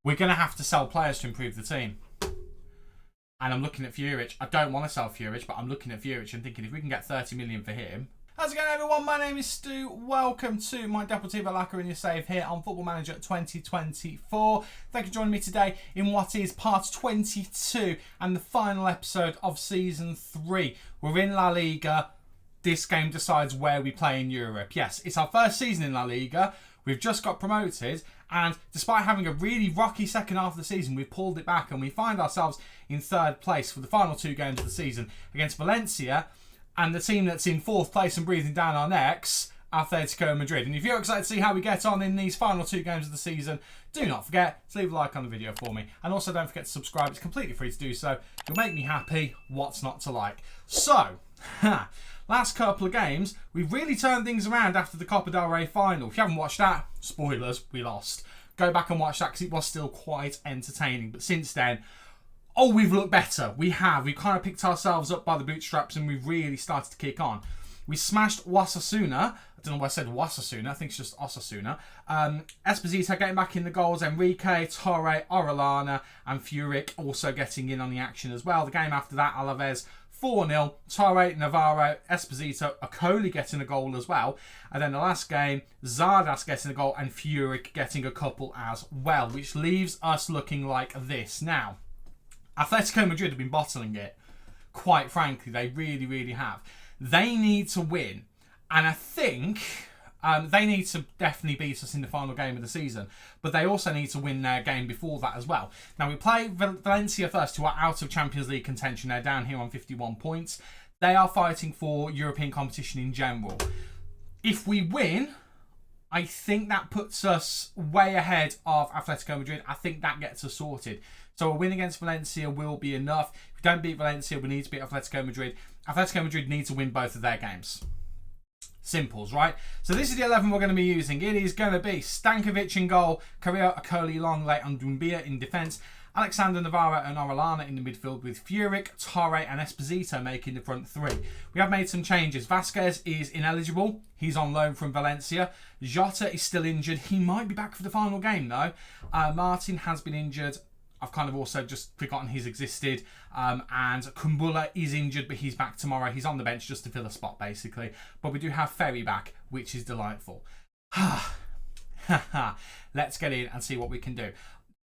we're going to have to sell players to improve the team. And I'm looking at Furic. I don't want to sell Furic, but I'm looking at Furic and thinking if we can get 30 million for him. How's it going, everyone? My name is Stu. Welcome to my Deportivo Locker in your save here on Football Manager 2024. Thank you for joining me today in what is part 22 and the final episode of Season 3. We're in La Liga. This game decides where we play in Europe. Yes, it's our first season in La Liga. We've just got promoted, and despite having a really rocky second half of the season, we've pulled it back and we find ourselves in third place for the final two games of the season against Valencia and the team that's in fourth place and breathing down our necks, Atletico Madrid. And if you're excited to see how we get on in these final two games of the season, do not forget to leave a like on the video for me. And also don't forget to subscribe. It's completely free to do so. You'll make me happy. What's not to like? So, last couple of games, we've really turned things around after the Copa del Rey final. If you haven't watched that, spoilers, we lost. Go back and watch that because it was still quite entertaining. But since then, oh, we've looked better. We have. We've kind of picked ourselves up by the bootstraps and we've really started to kick on. We smashed Osasuna. I don't know why I said Osasuna. I think it's just Osasuna. Esposito getting back in the goals. Enrique, Torre, Orellana and Furic also getting in on the action as well. The game after that, Alaves 4-0. Torre, Navarro, Esposito, Okoli getting a goal as well. And then the last game, Zardas getting a goal and Furic getting a couple as well, which leaves us looking like this. Now, Atletico Madrid have been bottling it. Quite frankly, they really, really have. They need to win. And I think they need to definitely beat us in the final game of the season. But they also need to win their game before that as well. Now, we play Valencia first, who are out of Champions League contention. They're down here on 51 points. They are fighting for European competition in general. If we win, I think that puts us way ahead of Atletico Madrid. I think that gets us sorted. So a win against Valencia will be enough. If we don't beat Valencia, we need to beat Atletico Madrid. Atletico Madrid need to win both of their games. Simples, right? So this is the 11 we're going to be using. It is going to be Stankovic in goal, Carrillo, Okoli, Longley and Doumbia in defence, Alexander Navarro and Orellana in the midfield with Furic, Torre and Esposito making the front three. We have made some changes. Vasquez is ineligible. He's on loan from Valencia. Jota is still injured. He might be back for the final game though. Martin has been injured. I've kind of also just forgotten he's existed. And Kumbula is injured, but he's back tomorrow. He's on the bench just to fill a spot, basically. But we do have Ferry back, which is delightful. Let's get in and see what we can do.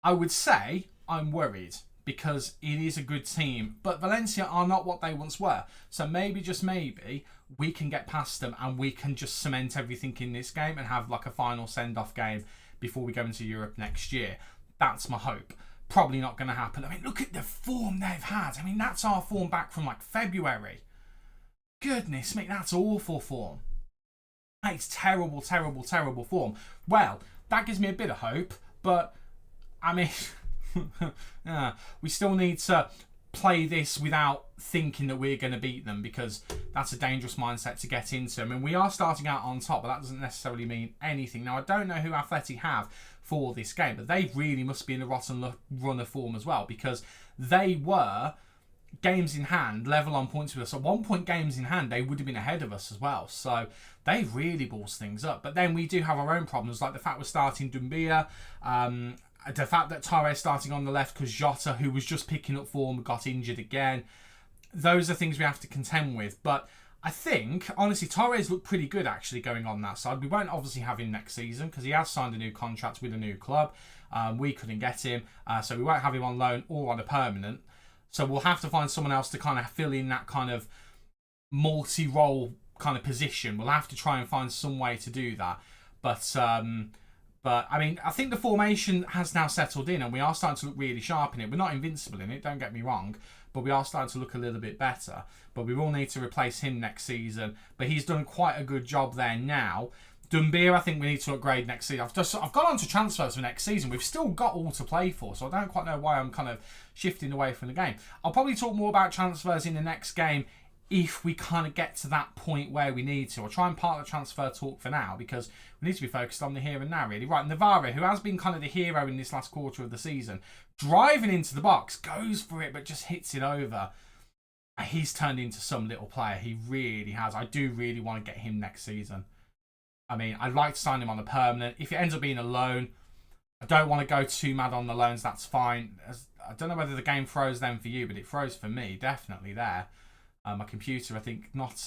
I would say I'm worried because it is a good team, but Valencia are not what they once were. So maybe, just maybe, we can get past them and we can just cement everything in this game and have like a final send-off game before we go into Europe next year. That's my hope. Probably not going to happen. I mean, look at the form they've had. I mean, that's our form back from like February. Goodness me, that's awful form. It's terrible, terrible, terrible form. Well, that gives me a bit of hope, but I mean, we still need to play this without thinking that we're going to beat them because that's a dangerous mindset to get into. I mean, we are starting out on top, but that doesn't necessarily mean anything. Now, I don't know who Atleti have for this game, but they really must be in a rotten run of form as well because they were games in hand, level on points with us. At 1 point games in hand, they would have been ahead of us as well. So they really balls things up. But then we do have our own problems, like the fact we're starting Doumbia, the fact that Torre is starting on the left because Jota, who was just picking up form, got injured again. Those are things we have to contend with. But I think, honestly, Torres looked pretty good actually going on that side. We won't obviously have him next season because he has signed a new contract with a new club. We couldn't get him, so we won't have him on loan or on a permanent. So we'll have to find someone else to kind of fill in that kind of multi-role kind of position. We'll have to try and find some way to do that. But I mean, I think the formation has now settled in and we are starting to look really sharp in it. We're not invincible in it, don't get me wrong, but we are starting to look a little bit better. But we will need to replace him next season. But he's done quite a good job there now. Doumbia, I think we need to upgrade next season. I've gone on to transfers for next season. We've still got all to play for, so I don't quite know why I'm kind of shifting away from the game. I'll probably talk more about transfers in the next game if we kind of get to that point where we need to. I'll try and part the transfer talk for now because we need to be focused on the here and now, really. Right, Navarro, who has been kind of the hero in this last quarter of the season, driving into the box, goes for it, but just hits it over. He's turned into some little player. He really has. I do really want to get him next season. I mean, I'd like to sign him on a permanent. If it ends up being a loan, I don't want to go too mad on the loans. That's fine. I don't know whether the game froze them for you, but it froze for me. Definitely there. My computer, I think, not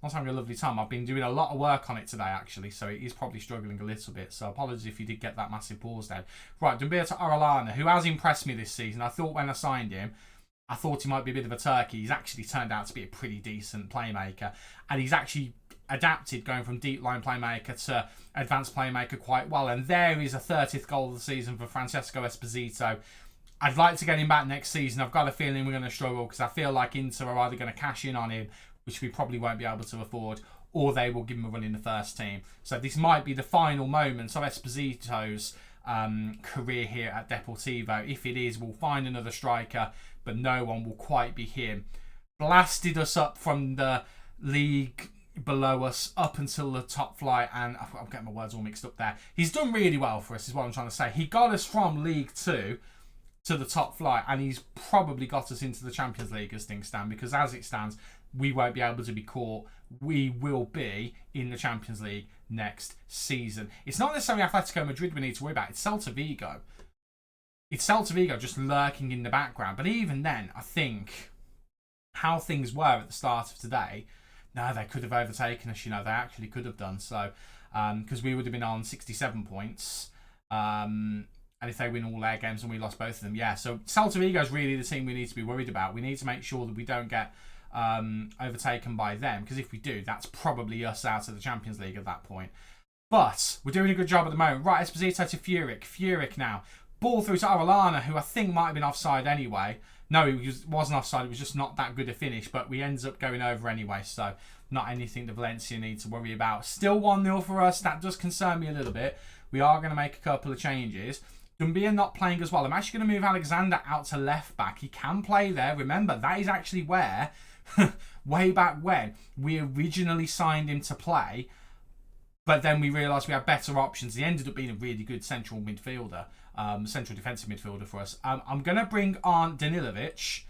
having a lovely time. I've been doing a lot of work on it today, actually, so it is probably struggling a little bit. So apologies if you did get that massive pause there. Right, Dumbia to Orellana, who has impressed me this season. I thought when I signed him, I thought he might be a bit of a turkey. He's actually turned out to be a pretty decent playmaker. And he's actually adapted going from deep line playmaker to advanced playmaker quite well. And there is a 30th goal of the season for Francesco Esposito. I'd like to get him back next season. I've got a feeling we're going to struggle because I feel like Inter are either going to cash in on him, which we probably won't be able to afford, or they will give him a run in the first team. So this might be the final moments of Esposito's career here at Deportivo. If it is, we'll find another striker, but no one will quite be him. Blasted us up from the league below us up until the top flight, and I'm getting my words all mixed up there. He's done really well for us, is what I'm trying to say. He got us from League 2 to the top flight, and he's probably got us into the Champions League as things stand, because as it stands, we won't be able to be caught. We will be in the Champions League next season. It's not necessarily Atletico Madrid we need to worry about, it's Celta Vigo. It's Celta Vigo just lurking in the background, but even then, I think how things were at the start of today, no, they could have overtaken us, they actually could have done so, because we would have been on 67 points, and if they win all their games and we lost both of them, yeah. So Celta Vigo is really the team we need to be worried about. We need to make sure that we don't get overtaken by them, because if we do, that's probably us out of the Champions League at that point. But we're doing a good job at the moment. Right, Esposito to Furyk. Furyk now. Ball through to Orellana, who I think might have been offside anyway. No, he wasn't offside. It was just not that good a finish, but we ended up going over anyway, so not anything that Valencia need to worry about. Still 1-0 for us. That does concern me a little bit. We are going to make a couple of changes. Dumbia not playing as well. I'm actually going to move Alexander out to left back. He can play there. Remember, that is actually where, way back when, we originally signed him to play. But then we realised we had better options. He ended up being a really good central midfielder, central defensive midfielder for us. I'm going to bring on Danilovic.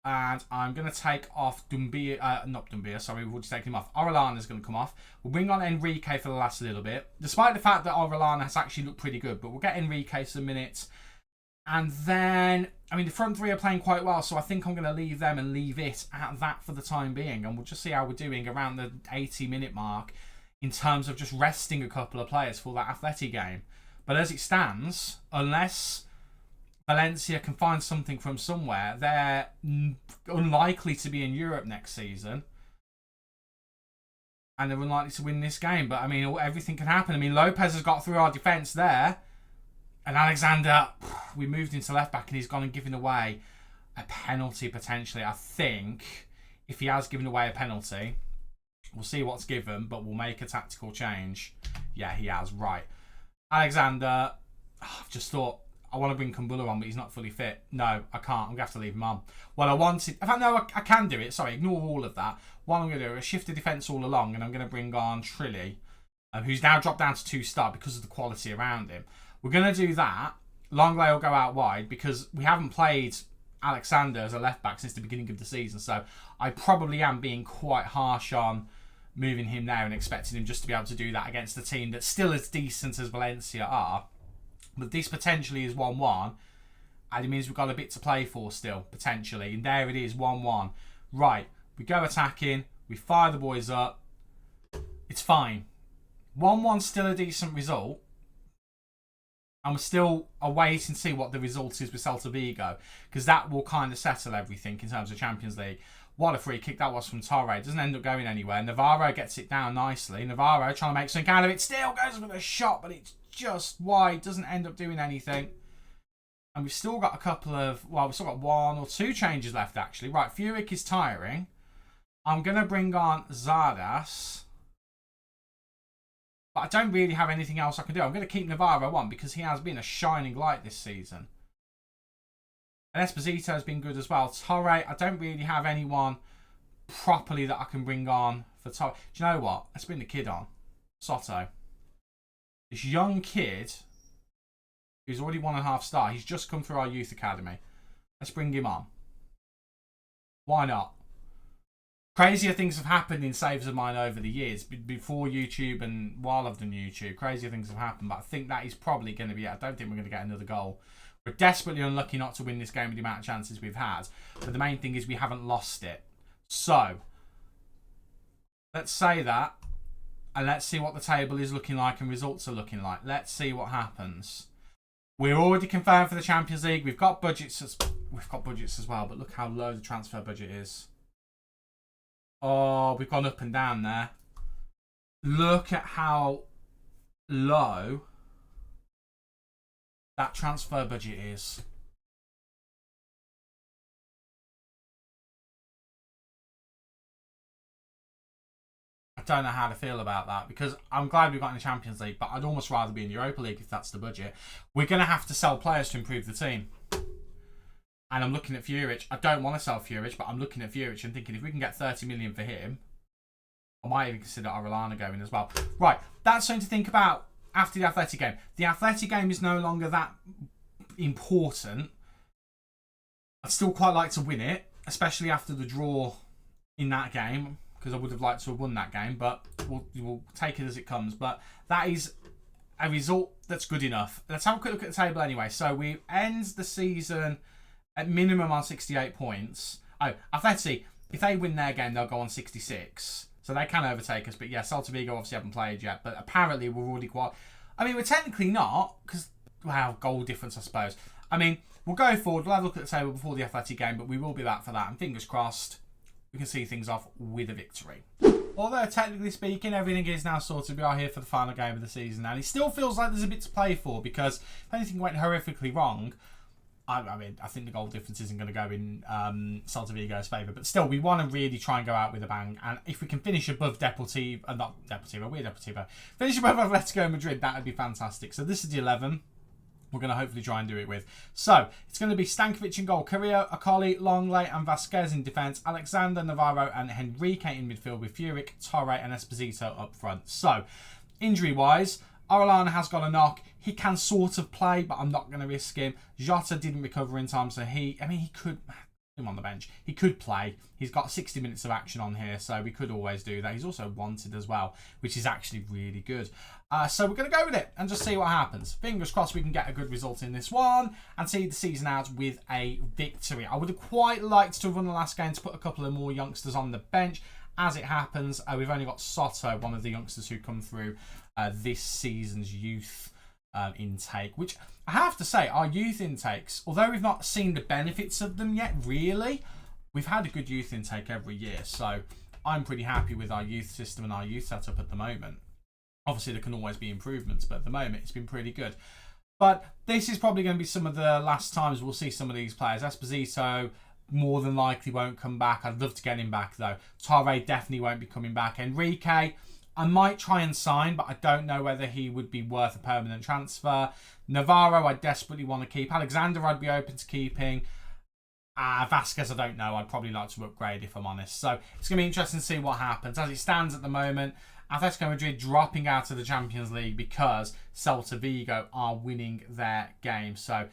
And I'm going to take off Dumbia, not Dumbia, sorry, we've already taken him off. Orellana's going to come off. We'll bring on Enrique for the last little bit. Despite the fact that Orellana has actually looked pretty good, but we'll get Enrique some minutes. And then, the front three are playing quite well, so I think I'm going to leave them and leave it at that for the time being. And we'll just see how we're doing around the 80-minute mark in terms of just resting a couple of players for that Atleti game. But as it stands, unless Valencia can find something from somewhere, they're unlikely to be in Europe next season. And they're unlikely to win this game. But, everything can happen. Lopez has got through our defence there. And Alexander, we moved into left-back and he's gone and given away a penalty, potentially. I think if he has given away a penalty, we'll see what's given, but we'll make a tactical change. Yeah, he has. Right. Alexander, I've just thought, I want to bring Kumbula on, but he's not fully fit. No, I can't. I'm going to have to leave him on. Well, I wanted... In fact, no, I can do it. Sorry, ignore all of that. What I'm going to do is shift the defence all along, and I'm going to bring on Trilly, who's now dropped down to 2-star because of the quality around him. We're going to do that. Longley will go out wide because we haven't played Alexander as a left-back since the beginning of the season, so I probably am being quite harsh on moving him there and expecting him just to be able to do that against a team that's still as decent as Valencia are. But this potentially is 1-1, and it means we've got a bit to play for still, potentially. And there it is, 1-1. Right, we go attacking, we fire the boys up. It's fine. 1-1's still a decent result. And we're still awaiting to see what the result is with Celta Vigo, because that will kind of settle everything in terms of Champions League. What a free kick that was from Torre. It doesn't end up going anywhere. Navarro gets it down nicely. Navarro trying to make something out of it. Still goes for the shot, but it's just wide. Doesn't end up doing anything. And we've still got a couple of... Well, we've still got 1 or 2 changes left, actually. Right, Furyk is tiring. I'm going to bring on Zardas. But I don't really have anything else I can do. I'm going to keep Navarro on because he has been a shining light this season. And Esposito has been good as well. Torre, I don't really have anyone properly that I can bring on for Torre. Do you know what? Let's bring the kid on. Soto. This young kid who's already 1.5 star. He's just come through our youth academy. Let's bring him on. Why not? Crazier things have happened in saves of mine over the years, before YouTube and while I've done YouTube. Crazier things have happened, but I think that is probably going to be it. I don't think we're going to get another goal. We're desperately unlucky not to win this game with the amount of chances we've had. But the main thing is we haven't lost it. So, let's say that. And let's see what the table is looking like and results are looking like. Let's see what happens. We're already confirmed for the Champions League. We've got budgets as well, but look how low the transfer budget is. Oh, we've gone up and down there. Look at how low that transfer budget is. I don't know how to feel about that, because I'm glad we got in the Champions League, but I'd almost rather be in Europa League if that's the budget. We're going to have to sell players to improve the team. And I'm looking at Furic. I don't want to sell Furic, but I'm looking at Furic and thinking if we can get 30 million for him, I might even consider Orellana going as well. Right, that's something to think about after the Athletic game. The Athletic game is no longer that important. I'd still quite like to win it, especially after the draw in that game, because I would have liked to have won that game, but we'll take it as it comes. But that is a result that's good enough. Let's have a quick look at the table anyway. So we end the season at minimum on 68 points. Oh, Athletic, if they win their game, they'll go on 66. So they can overtake us. But yeah, Celta Vigo obviously haven't played yet. But apparently we're already quite... I mean, we're technically not, because, wow, goal difference, I suppose. I mean, we'll go forward. We'll have a look at the table before the Athletic game, but we will be back for that. And fingers crossed, we can see things off with a victory. Although, technically speaking, everything is now sorted. We are here for the final game of the season. And it still feels like there's a bit to play for, because if anything went horrifically wrong... I mean, I think the goal difference isn't going to go in Celta Vigo's favour. But still, we want to really try and go out with a bang. And if we can finish above Deportivo... not Deportivo, we're Deportivo. Finish above Atletico Madrid, that would be fantastic. So this is the 11 we're going to hopefully try and do it with. So, it's going to be Stankovic in goal. Carrillo, Akoli, Longley and Vasquez in defence. Alexander, Navarro and Henrique in midfield with Furic, Torre and Esposito up front. So, injury-wise... Orellana has got a knock. He can sort of play, but I'm not going to risk him. Jota didn't recover in time, so he could... him on the bench. He could play. He's got 60 minutes of action on here, so we could always do that. He's also wanted as well, which is actually really good. So we're going to go with it and just see what happens. Fingers crossed we can get a good result in this one and see the season out with a victory. I would have quite liked to have won the last game to put a couple of more youngsters on the bench. As it happens, we've only got Soto, one of the youngsters who come through this season's youth intake, which I have to say, our youth intakes, although we've not seen the benefits of them yet, really, we've had a good youth intake every year. So I'm pretty happy with our youth system and our youth setup at the moment. Obviously, there can always be improvements, but at the moment, it's been pretty good. But this is probably going to be some of the last times we'll see some of these players. Esposito more than likely won't come back. I'd love to get him back, though. Torre definitely won't be coming back. Enrique, I might try and sign, but I don't know whether he would be worth a permanent transfer. Navarro, I desperately want to keep. Alexander, I'd be open to keeping. Vasquez, I don't know. I'd probably like to upgrade, if I'm honest. So it's going to be interesting to see what happens. As it stands at the moment, Atletico Madrid dropping out of the Champions League because Celta Vigo are winning their game. So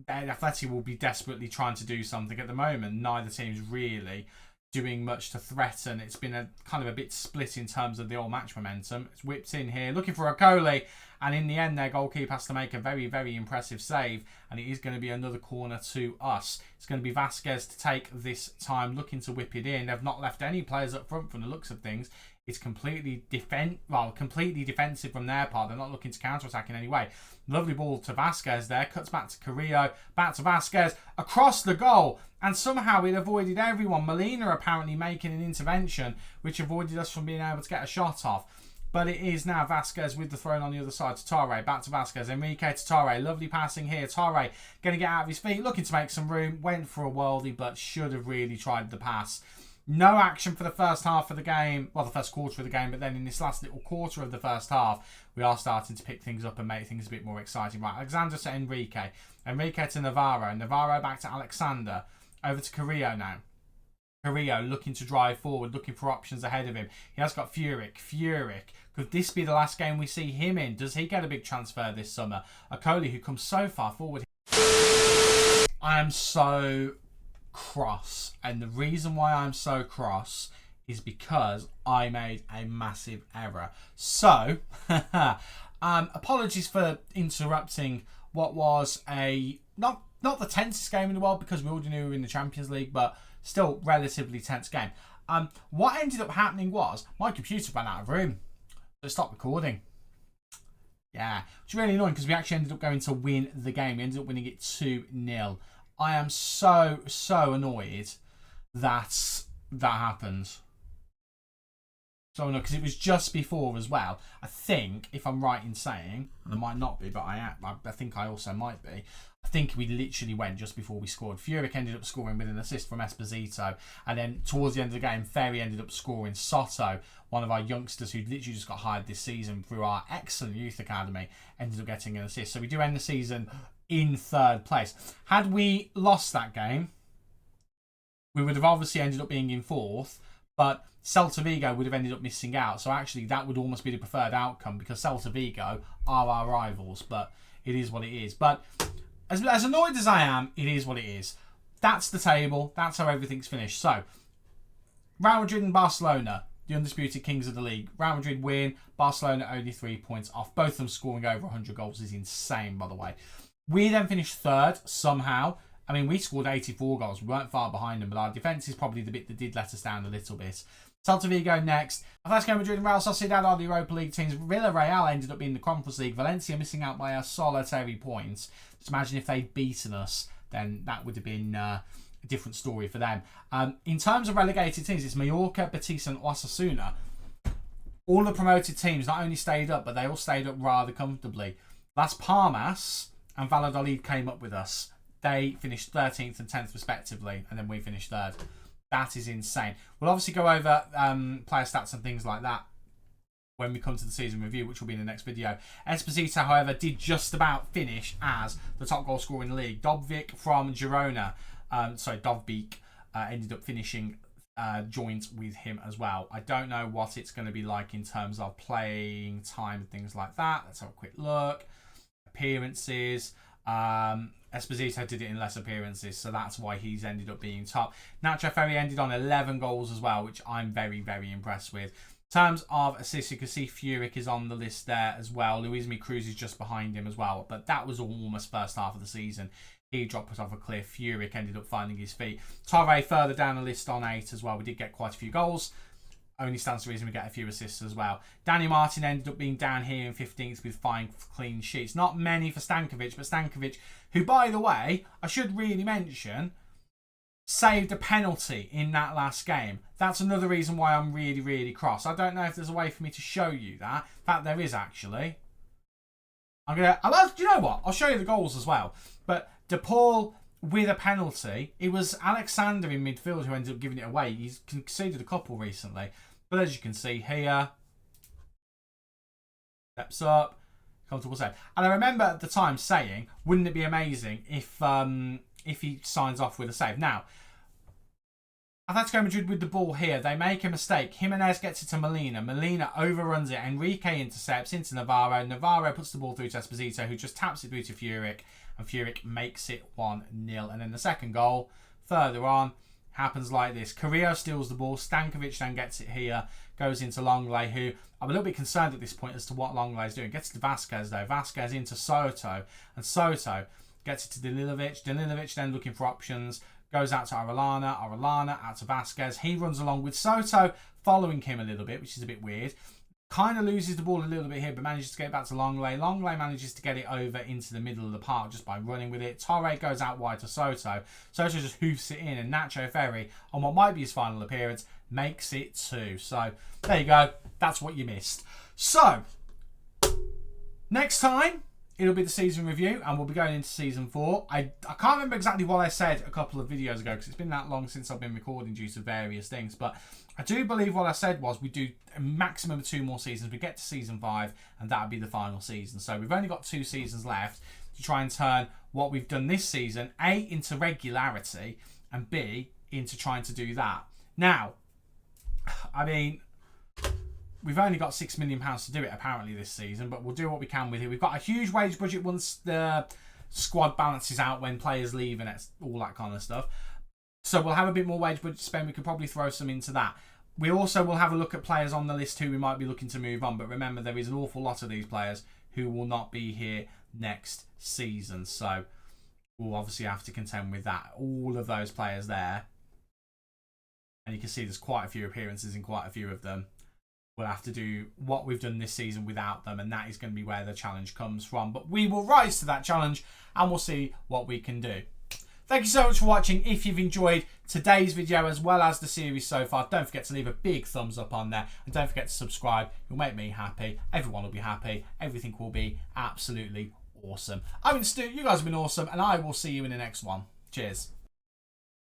Atletico will be desperately trying to do something. At the moment, neither team's really doing much to threaten. It's been a kind of a bit split in terms of the all match momentum. It's whipped in here, looking for Akoli, and in the end their goalkeeper has to make a very, very impressive save, and it is going to be another corner to us. It's going to be Vasquez to take this time, looking to whip it in. They've not left any players up front from the looks of things. It's completely defensive from their part. They're not looking to counter-attack in any way. Lovely ball to Vasquez there. Cuts back to Carrillo. Back to Vasquez. Across the goal. And somehow it avoided everyone. Molina apparently making an intervention, which avoided us from being able to get a shot off. But it is now Vasquez with the throw on the other side to Torre. Back to Vasquez. Enrique to Torre. Lovely passing here. Torre going to get out of his feet. Looking to make some room. Went for a worldie, but should have really tried the pass. No action for the first half of the game. Well, the first quarter of the game. But then in this last little quarter of the first half, we are starting to pick things up and make things a bit more exciting. Right, Alexander to Enrique. Enrique to Navarro. Navarro back to Alexander. Over to Carrillo now. Carrillo looking to drive forward, looking for options ahead of him. He has got Furic. Could this be the last game we see him in? Does he get a big transfer this summer? Akoli, who comes so far forward. I am so cross. And the reason why I'm so cross is because I made a massive error. So, apologies for interrupting what was a not the tensest game in the world, because we already knew we were in the Champions League, but still relatively tense game. What ended up happening was my computer ran out of room, so it stopped recording. Yeah, it's really annoying because we actually ended up going to win the game. We ended up winning it 2-0. I am so annoyed that happened. So annoyed because it was just before as well. I think, if I'm right in saying, and I might not be, but I think I also might be. I think we literally went just before we scored. Furyk ended up scoring with an assist from Esposito, and then towards the end of the game, Ferry ended up scoring. Soto, one of our youngsters who literally just got hired this season through our excellent youth academy, ended up getting an assist. So we do end the season in 3rd place. Had we lost that game, we would have obviously ended up being in 4th, but Celta Vigo would have ended up missing out. So actually that would almost be the preferred outcome, because Celta Vigo are our rivals, but it is what it is. But as annoyed as I am, it is what it is. That's the table. That's how everything's finished. So, Real Madrid and Barcelona, the undisputed kings of the league. Real Madrid win. Barcelona only 3 points off. Both of them scoring over 100 goals is insane, by the way. We then finished 3rd somehow. I mean, we scored 84 goals. We weren't far behind them, but our defence is probably the bit that did let us down a little bit. Celta Vigo next. Atletico Madrid and Real Sociedad are the Europa League teams. Villarreal ended up being the Conference League. Valencia missing out by a solitary point. Just imagine if they'd beaten us, then that would have been a different story for them. In terms of relegated teams, it's Mallorca, Betis and Osasuna. All the promoted teams not only stayed up, but they all stayed up rather comfortably. Las Palmas and Valladolid came up with us. They finished 13th and 10th respectively, and then we finished 3rd. That is insane. We'll obviously go over player stats and things like that when we come to the season review, which will be in the next video. Esposito, however, did just about finish as the top goal scorer in the league. Dovbyk from Girona, Dovbyk, ended up finishing joint with him as well. I don't know what it's going to be like in terms of playing time and things like that. Let's have a quick look. Appearances. Esposito did it in less appearances, so that's why he's ended up being top. Nacho Ferry ended on 11 goals as well, which I'm very impressed with. In terms of assists, you can see Furyk is on the list there as well. Luismi Cruz is just behind him as well, but that was almost first half of the season. He dropped us off a cliff. Furyk ended up finding his feet. Torre further down the list on 8 as well. We did get quite a few goals. Only stands to reason we get a few assists as well. Danny Martin ended up being down here in 15th with 5 clean sheets. Not many for Stankovic, but Stankovic, who, by the way, I should really mention, saved a penalty in that last game. That's another reason why I'm really cross. I don't know if there's a way for me to show you that. In fact, there is actually. Do you know what? I'll show you the goals as well. But De Paul with a penalty. It was Alexander in midfield who ended up giving it away. He's conceded a couple recently. But as you can see here, steps up, comfortable save. And I remember at the time saying, wouldn't it be amazing if he signs off with a save? Now, Atletico Madrid with the ball here. They make a mistake. Jimenez gets it to Molina. Molina overruns it. Enrique intercepts into Navarro. Navarro puts the ball through to Esposito, who just taps it through to Furyk. And Furyk makes it 1-0. And then the second goal, further on, happens like this. Carrillo steals the ball. Stankovic then gets it here. Goes into Longley, who I'm a little bit concerned at this point as to what Longley's doing. Gets to Vasquez, though. Vasquez into Soto. And Soto gets it to Danilovic. Danilovic then looking for options. Goes out to Arellana. Arellana out to Vasquez. He runs along with Soto, following him a little bit, which is a bit weird. Kind of loses the ball a little bit here, but manages to get it back to Longley. Longley manages to get it over into the middle of the park just by running with it. Torre goes out wide to Soto. Soto just hoofs it in, and Nacho Ferry, on what might be his final appearance, makes it 2. So, there you go. That's what you missed. So, next time, it'll be the season review, and we'll be going into season 4. I can't remember exactly what I said a couple of videos ago, because it's been that long since I've been recording due to various things, but I do believe what I said was we do a maximum of 2 more seasons. We get to season 5, and that'll be the final season. So we've only got 2 seasons left to try and turn what we've done this season, A, into regularity, and B, into trying to do that. Now, I mean, we've only got £6 million to do it apparently this season, but we'll do what we can with it. We've got a huge wage budget once the squad balances out, when players leave and it's all that kind of stuff. So we'll have a bit more wage budget to spend. We could probably throw some into that. We also will have a look at players on the list who we might be looking to move on. But remember, there is an awful lot of these players who will not be here next season. So we'll obviously have to contend with that. All of those players there. And you can see there's quite a few appearances in quite a few of them. We'll have to do what we've done this season without them. And that is going to be where the challenge comes from. But we will rise to that challenge and we'll see what we can do. Thank you so much for watching. If you've enjoyed today's video as well as the series so far, don't forget to leave a big thumbs up on there. And don't forget to subscribe. You'll make me happy. Everyone will be happy. Everything will be absolutely awesome. I've been Stu. You guys have been awesome. And I will see you in the next one. Cheers.